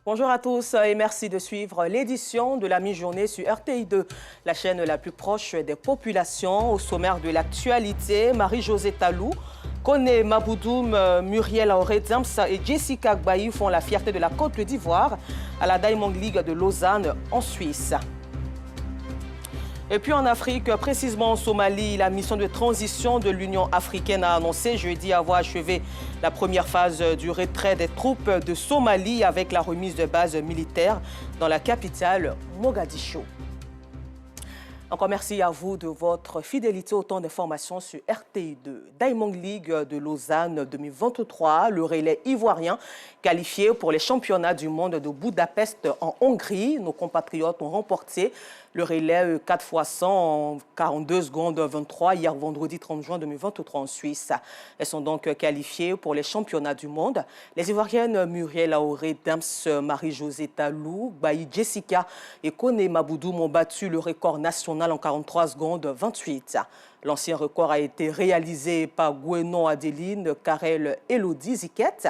Bonjour à tous et merci de suivre l'édition de la mi-journée sur RTI2, la chaîne la plus proche des populations. Au sommaire de l'actualité, Marie-Josée Talou, Kone Maboudoum, Muriel Auré-Diams et Jessica Gbaï font la fierté de la Côte d'Ivoire à la Diamond League de Lausanne en Suisse. Et puis en Afrique, précisément en Somalie, la mission de transition de l'Union africaine a annoncé jeudi avoir achevé la première phase du retrait des troupes de Somalie avec la remise de bases militaires dans la capitale Mogadiscio. Encore merci à vous de votre fidélité. Autant d'informations sur RTI2. Diamond League de Lausanne 2023, le relais ivoirien qualifié pour les championnats du monde de Budapest en Hongrie. Nos compatriotes ont remporté le relais 4x100 en 42 secondes 23 hier vendredi 30 juin 2023 en Suisse. Elles sont donc qualifiées pour les championnats du monde. Les Ivoiriennes Muriel Auré-Diams, Marie-Josée Talou, Baï Jessica et Kone Maboudoum ont battu le record national en 43 secondes 28. L'ancien record a été réalisé par Gouenon Adeline, Karel Elodie Ziquette,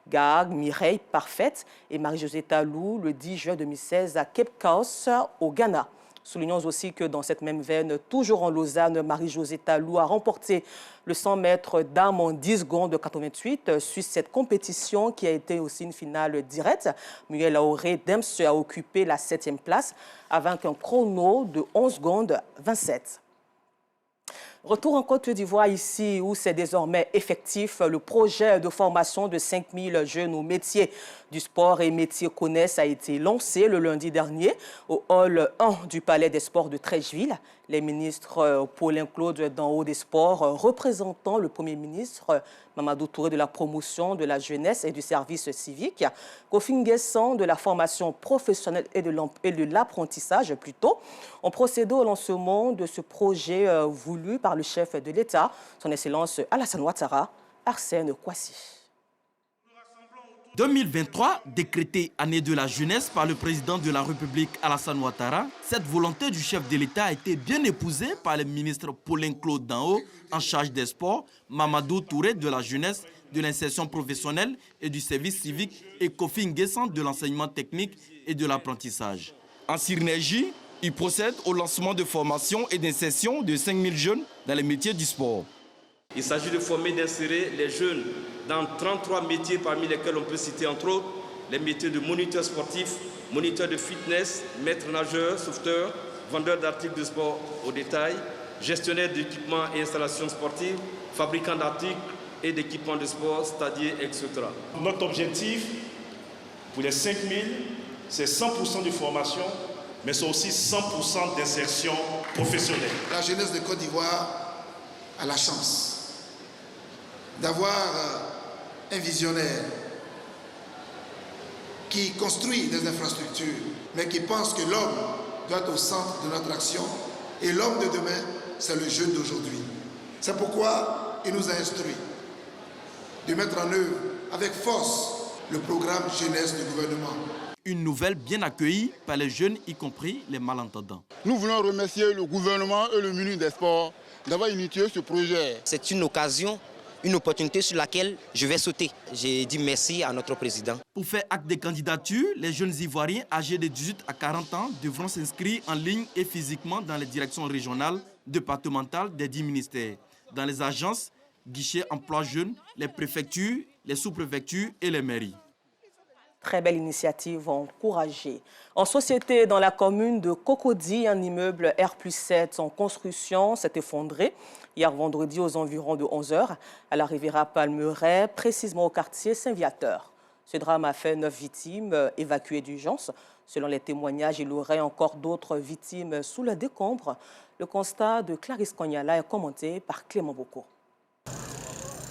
Gag, Mireille Parfaite et Marie-Josée Talou le 10 juin 2016 à Cape Coast au Ghana. Soulignons aussi que dans cette même veine, toujours en Lausanne, Marie-Josée Talou a remporté le 100 mètres dames en 10 secondes 88. Suite cette compétition qui a été aussi une finale directe, Muriel Auré-Diams a occupé la 7e place avec un chrono de 11 secondes 27. Retour en Côte d'Ivoire ici où c'est désormais effectif. Le projet de formation de 5000 jeunes au métier du sport et métiers connaissent a été lancé le lundi dernier au hall 1 du Palais des Sports de Treichville. Les ministres Paulin Claude d'en haut des sports, représentant le Premier ministre Mamadou Touré de la promotion de la jeunesse et du service civique, Kofi Nguessan de la formation professionnelle et de l'apprentissage plutôt, ont procédé au lancement de ce projet voulu par le chef de l'État, son Excellence Alassane Ouattara, Arsène Kouassi. 2023, décrétée année de la jeunesse par le président de la République Alassane Ouattara, cette volonté du chef de l'État a été bien épousée par le ministre Paulin Claude d'en haut, en charge des sports, Mamadou Touré de la jeunesse, de l'insertion professionnelle et du service civique et Kofi Nguessan de l'enseignement technique et de l'apprentissage. En synergie, il procède au lancement de formations et d'insertion de 5000 jeunes dans les métiers du sport. Il s'agit de former et d'insérer les jeunes dans 33 métiers parmi lesquels on peut citer entre autres les métiers de moniteur sportif, moniteur de fitness, maître nageur, sauveteur, vendeur d'articles de sport au détail, gestionnaire d'équipements et installations sportives, fabricant d'articles et d'équipements de sport, stadiers, etc. Notre objectif pour les 5000, c'est 100% de formation, mais c'est aussi 100% d'insertion professionnelle. La jeunesse de Côte d'Ivoire a la chance d'avoir un visionnaire qui construit des infrastructures, mais qui pense que l'homme doit être au centre de notre action. Et l'homme de demain, c'est le jeune d'aujourd'hui. C'est pourquoi il nous a instruit de mettre en œuvre avec force le programme jeunesse du gouvernement. Une nouvelle bien accueillie par les jeunes, y compris les malentendants. Nous voulons remercier le gouvernement et le ministre des Sports d'avoir initié ce projet. C'est une occasion, une opportunité sur laquelle je vais sauter. J'ai dit merci à notre président. Pour faire acte de candidature, les jeunes Ivoiriens âgés de 18 à 40 ans devront s'inscrire en ligne et physiquement dans les directions régionales, départementales des 10 ministères, dans les agences, guichets emploi jeunes, les préfectures, les sous-préfectures et les mairies. Très belle initiative encouragée. En société, dans la commune de Cocody, un immeuble R+7 en construction s'est effondré hier vendredi aux environs de 11 h à la Riviera Palmeraie, précisément au quartier Saint-Viateur. Ce drame a fait 9 victimes évacuées d'urgence. Selon les témoignages, il y aurait encore d'autres victimes sous le décombre. Le constat de Clarisse Kognala est commenté par Clément Boko.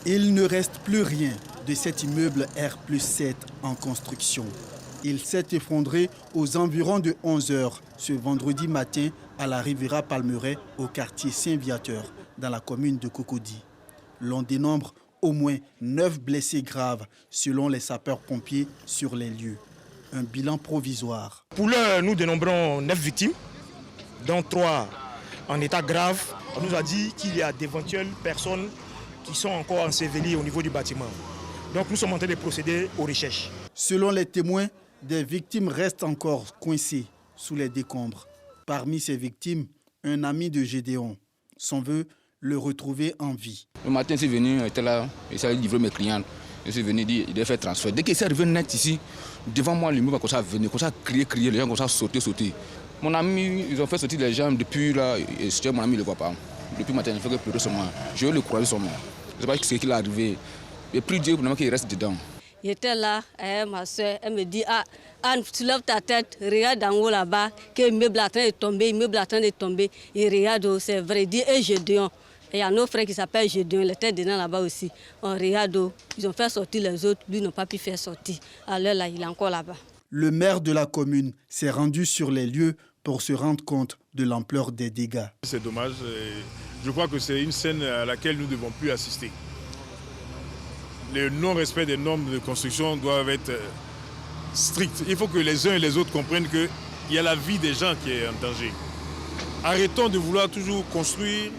Il ne reste plus rien de cet immeuble R+7 en construction. Il s'est effondré aux environs de 11 h ce vendredi matin à la Riviera Palmeraie au quartier Saint-Viateur dans la commune de Cocody. L'on dénombre au moins 9 blessés graves selon les sapeurs-pompiers sur les lieux. Un bilan provisoire. Pour l'heure, nous dénombrons 9 victimes, dont 3 en état grave. On nous a dit qu'il y a d'éventuelles personnes qui sont encore ensevelies au niveau du bâtiment. Donc nous sommes en train de procéder aux recherches. Selon les témoins, Des victimes restent encore coincées sous les décombres. Parmi ces victimes, un ami de Gédéon. Son vœu, le retrouver en vie. Le matin, je suis venu, j'étais là, j'allais livrer mes clients. Je suis venu dire, il devait faire transfert. Dès qu'il s'est arrivé net ici, devant moi, l'immeuble a commencé à venir, commencé à crier, les gens commencent à sauter. Mon ami, ils ont fait sortir les gens depuis là, et c'était mon ami, il ne le voit pas. Depuis le matin, il fait que pleurer sur moi. Je veux le croiser sur moi. Je ne sais pas ce qui est arrivé. Et puis Dieu, pour qu'il reste dedans. J'étais là, ma soeur, elle me dit, Anne, tu lèves ta tête, regarde en haut là-bas, que l'immeuble est en train de tomber, Et regarde, c'est vrai, dit, et Gédéon. Et il y a un autre frère qui s'appelle Gédéon, il était dedans là-bas aussi. On regarde, ils ont fait sortir les autres, lui n'ont pas pu faire sortir. Alors là, il est encore là-bas. Le maire de la commune s'est rendu sur les lieux pour se rendre compte de l'ampleur des dégâts. C'est dommage. Je crois que c'est une scène à laquelle nous ne devons plus assister. Le non-respect des normes de construction doivent être stricts. Il faut que les uns et les autres comprennent qu'il y a la vie des gens qui est en danger. Arrêtons de vouloir toujours construire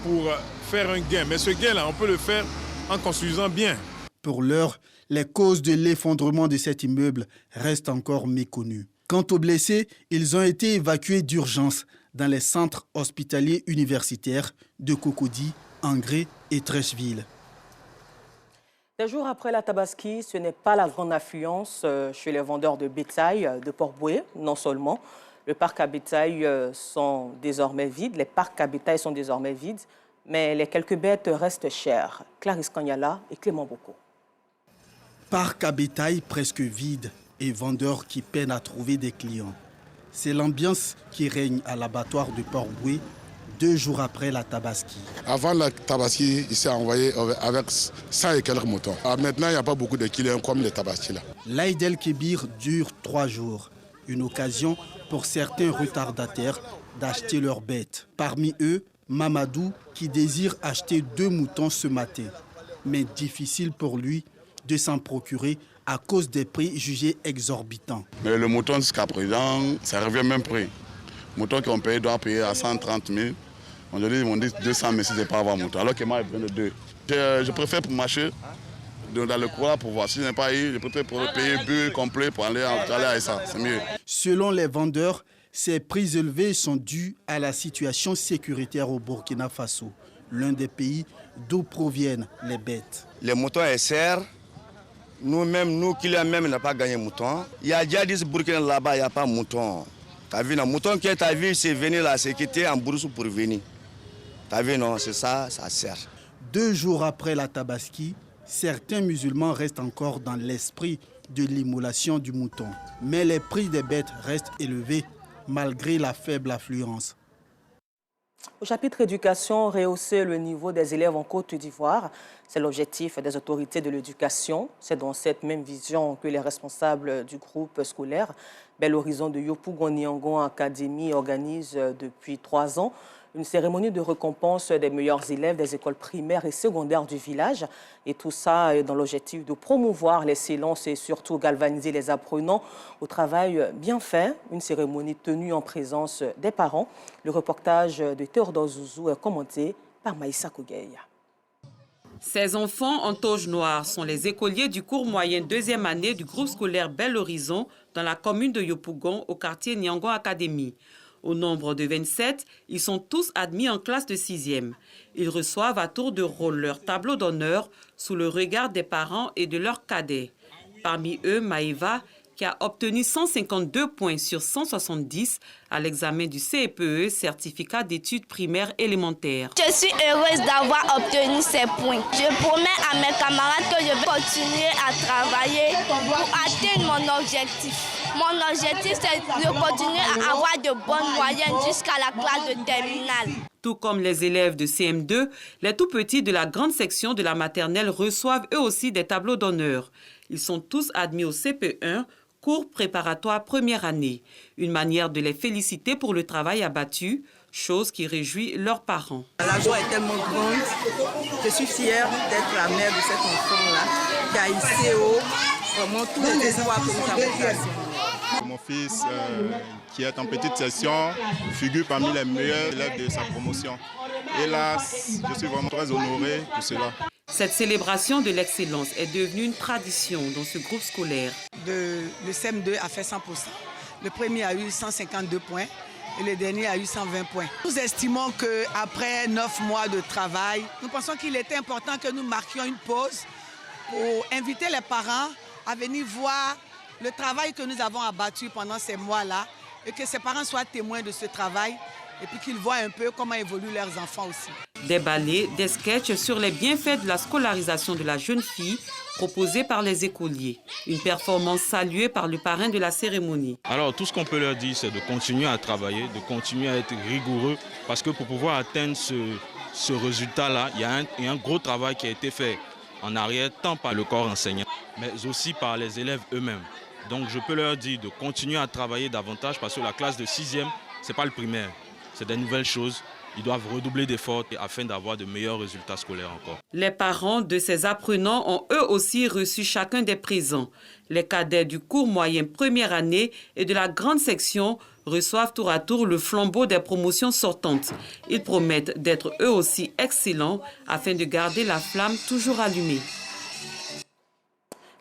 pour faire un gain. Mais ce gain-là, on peut le faire en construisant bien. Pour l'heure, les causes de l'effondrement de cet immeuble restent encore méconnues. Quant aux blessés, ils ont été évacués d'urgence dans les centres hospitaliers universitaires de Cocody, Angré et Trècheville. Des jours après la Tabaski, ce n'est pas la grande affluence chez les vendeurs de bétail de Port-Bouët, non seulement. Les parcs à bétail sont désormais vides, mais les quelques bêtes restent chères. Clarisse Kanyala et Clément Boko. Parc à bétail presque vide et vendeurs qui peinent à trouver des clients. C'est l'ambiance qui règne à l'abattoir de Port-Bouët 2 jours après la Tabaski. Avant la Tabaski, il s'est envoyé avec 100 et quelques moutons. Maintenant, il n'y a pas beaucoup de clients comme les Tabaski là. L'Aïd el-Kébir dure 3 jours. Une occasion pour certains retardataires d'acheter leurs bêtes. Parmi eux, Mamadou qui désire acheter 2 moutons ce matin. Mais difficile pour lui de s'en procurer à cause des prix jugés exorbitants. Mais le mouton jusqu'à présent, ça revient même prix. Le mouton qu'on paye doit payer à 130 000. Aujourd'hui, ils m'ont dit 200 000 si ce n'est pas avoir mouton. Alors que moi, je prends 2. Je préfère pour marcher dans le courant pour voir. Si je n'ai pas eu, je préfère pour payer but complet pour aller à ça. C'est mieux. Selon les vendeurs, ces prix élevés sont dus à la situation sécuritaire au Burkina Faso, l'un des pays d'où proviennent les bêtes. Les moutons SR, nous-mêmes, nous qui même n'a pas gagné mouton. Il y a déjà dit Burkina là-bas, il n'y a pas mouton. Tu as vu, le mouton qui est ta vie, c'est venir là, c'est quitter en brousse pour venir. Tu as vu, non, c'est ça, ça sert. 2 jours après la Tabaski, certains musulmans restent encore dans l'esprit de l'immolation du mouton. Mais les prix des bêtes restent élevés malgré la faible affluence. Au chapitre éducation, rehausser le niveau des élèves en Côte d'Ivoire, c'est l'objectif des autorités de l'éducation. C'est dans cette même vision que les responsables du groupe scolaire Bel Horizon de Yopougon-Niangon Academy organisent depuis 3 ans une cérémonie de récompense des meilleurs élèves des écoles primaires et secondaires du village. Et tout ça est dans l'objectif de promouvoir l'excellence et surtout galvaniser les apprenants au travail bien fait. Une cérémonie tenue en présence des parents. Le reportage de Théodore Zouzou est commenté par Maïssa Kougueya. Ces enfants en toge noire sont les écoliers du cours moyen 2e année du groupe scolaire Bel Horizon dans la commune de Yopougon au quartier Niangon Academy. Au nombre de 27, ils sont tous admis en classe de 6e. Ils reçoivent à tour de rôle leur tableau d'honneur sous le regard des parents et de leurs cadets. Parmi eux, Maïva, qui a obtenu 152 points sur 170 à l'examen du CEPE, certificat d'études primaires élémentaires. Je suis heureuse d'avoir obtenu ces points. Je promets à mes camarades que je vais continuer à travailler pour atteindre mon objectif. Mon objectif, c'est de continuer à avoir de bonnes moyennes jusqu'à la classe de terminale. Tout comme les élèves de CM2, les tout-petits de la grande section de la maternelle reçoivent eux aussi des tableaux d'honneur. Ils sont tous admis au CP1, cours préparatoire première année. Une manière de les féliciter pour le travail abattu, chose qui réjouit leurs parents. La joie est tellement grande. Je suis fière d'être la mère de cet enfant-là, qui a ici vraiment tous les espoirs que nous avons placés. Mon fils, qui est en petite section, figure parmi les meilleurs élèves de sa promotion. Et là, je suis vraiment très honoré pour cela. Cette célébration de l'excellence est devenue une tradition dans ce groupe scolaire. le CM2 a fait 100%. Le premier a eu 152 points et le dernier a eu 120 points. Nous estimons qu'après 9 mois de travail, nous pensons qu'il était important que nous marquions une pause pour inviter les parents à venir voir le travail que nous avons abattu pendant ces mois-là et que ces parents soient témoins de ce travail et puis qu'ils voient un peu comment évoluent leurs enfants aussi. Des ballets, des sketchs sur les bienfaits de la scolarisation de la jeune fille proposés par les écoliers. Une performance saluée par le parrain de la cérémonie. Alors tout ce qu'on peut leur dire, c'est de continuer à travailler, de continuer à être rigoureux parce que pour pouvoir atteindre ce résultat-là, il y a un gros travail qui a été fait en arrière, tant par le corps enseignant, mais aussi par les élèves eux-mêmes. Donc je peux leur dire de continuer à travailler davantage parce que la classe de 6e, ce n'est pas le primaire, c'est des nouvelles choses. Ils doivent redoubler d'efforts afin d'avoir de meilleurs résultats scolaires encore. Les parents de ces apprenants ont eux aussi reçu chacun des présents. Les cadets du cours moyen première année et de la grande section reçoivent tour à tour le flambeau des promotions sortantes. Ils promettent d'être eux aussi excellents afin de garder la flamme toujours allumée.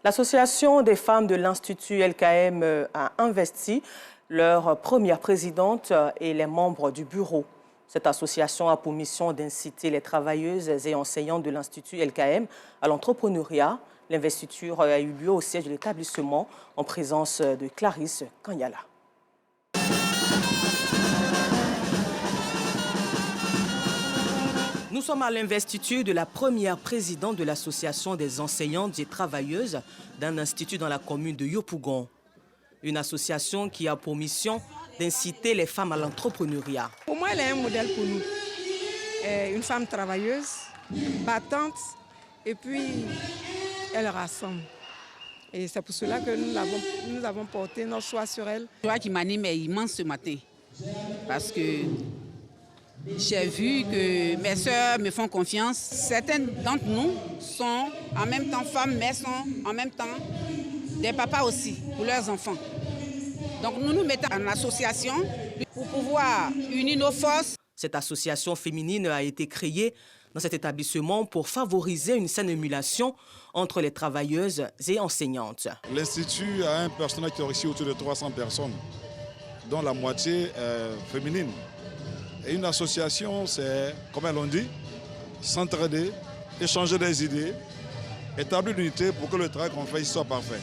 L'Association des femmes de l'Institut LKM a investi leur première présidente et les membres du bureau. Cette association a pour mission d'inciter les travailleuses et enseignantes de l'Institut LKM à l'entrepreneuriat. L'investiture a eu lieu au siège de l'établissement en présence de Clarisse Kanyala. Nous sommes à l'investiture de la première présidente de l'Association des enseignantes et travailleuses d'un institut dans la commune de Yopougon. Une association qui a pour mission d'inciter les femmes à l'entrepreneuriat. Pour moi, elle est un modèle pour nous. Une femme travailleuse, battante, et puis elle rassemble. Et c'est pour cela que nous avons porté notre choix sur elle. Le choix qui m'anime est immense ce matin, parce que j'ai vu que mes sœurs me font confiance. Certaines d'entre nous sont en même temps femmes, mais sont en même temps des papas aussi pour leurs enfants. Donc nous nous mettons en association pour pouvoir unir nos forces. Cette association féminine a été créée dans cet établissement pour favoriser une saine émulation entre les travailleuses et enseignantes. L'Institut a un personnel qui est ici autour de 300 personnes, dont la moitié féminine. Et une association, c'est, comme elles l'ont dit, s'entraider, échanger des idées, établir l'unité pour que le travail qu'on fait soit parfait.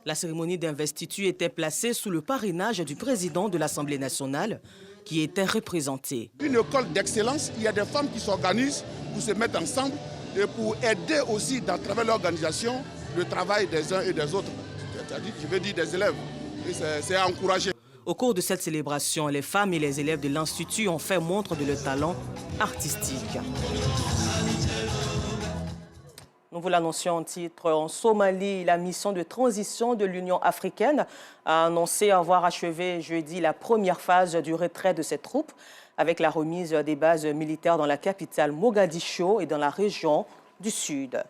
La cérémonie d'investiture était placée sous le parrainage du président de l'Assemblée nationale qui était représenté. Une école d'excellence, il y a des femmes qui s'organisent pour se mettre ensemble et pour aider aussi dans travers l'organisation le travail des uns et des autres. C'est-à-dire, je veux dire des élèves. C'est à encourager. Au cours de cette célébration, les femmes et les élèves de l'Institut ont fait montre de leur talent artistique. Nous vous l'annoncions en titre. En Somalie, la mission de transition de l'Union africaine a annoncé avoir achevé jeudi la première phase du retrait de ses troupes avec la remise des bases militaires dans la capitale Mogadiscio et dans la région du Sud.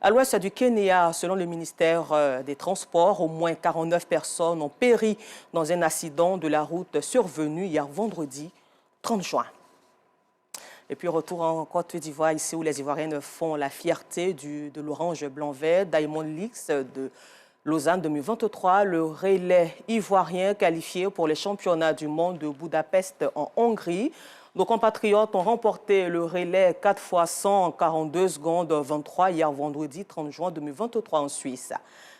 À l'ouest du Kenya, selon le ministère des Transports, au moins 49 personnes ont péri dans un accident de la route survenu hier vendredi 30 juin. Et puis retour en Côte d'Ivoire, ici où les Ivoiriennes font la fierté de l'Orange Blanc-Vert, Diamond Leagues de Lausanne 2023, le relais ivoirien qualifié pour les championnats du monde de Budapest en Hongrie. Nos compatriotes ont remporté le relais 4 x 100 en 42 secondes 23 hier vendredi 30 juin 2023 en Suisse.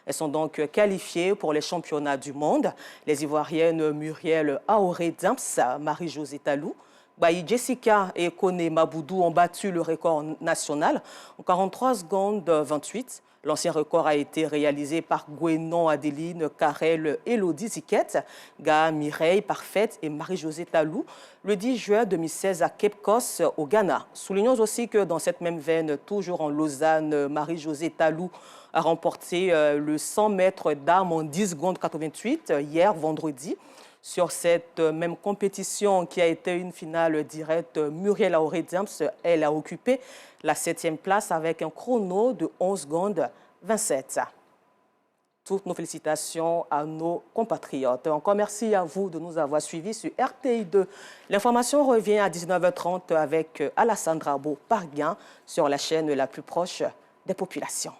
Elles sont donc qualifiées pour les championnats du monde. Les Ivoiriennes Muriel Aoré-Dimps, Marie-Josée Talou, Bayi Jessica et Kone Maboudou ont battu le record national en 43 secondes 28. L'ancien record a été réalisé par Gwenon Adeline Karel Elodie Ziquette, Ga Mireille Parfaite et Marie-Josée Talou le 10 juin 2016 à Cape Coast au Ghana. Soulignons aussi que dans cette même veine, toujours en Lausanne, Marie-Josée Talou a remporté le 100 mètres dames en 10 secondes 88 hier vendredi. Sur cette même compétition qui a été une finale directe, Muriel Aoré-Dimps, elle a occupé la 7e place avec un chrono de 11 secondes 27. Toutes nos félicitations à nos compatriotes. Encore merci à vous de nous avoir suivis sur RTI2. L'information revient à 19h30 avec Alassane Drabo Parguin sur la chaîne la plus proche des populations.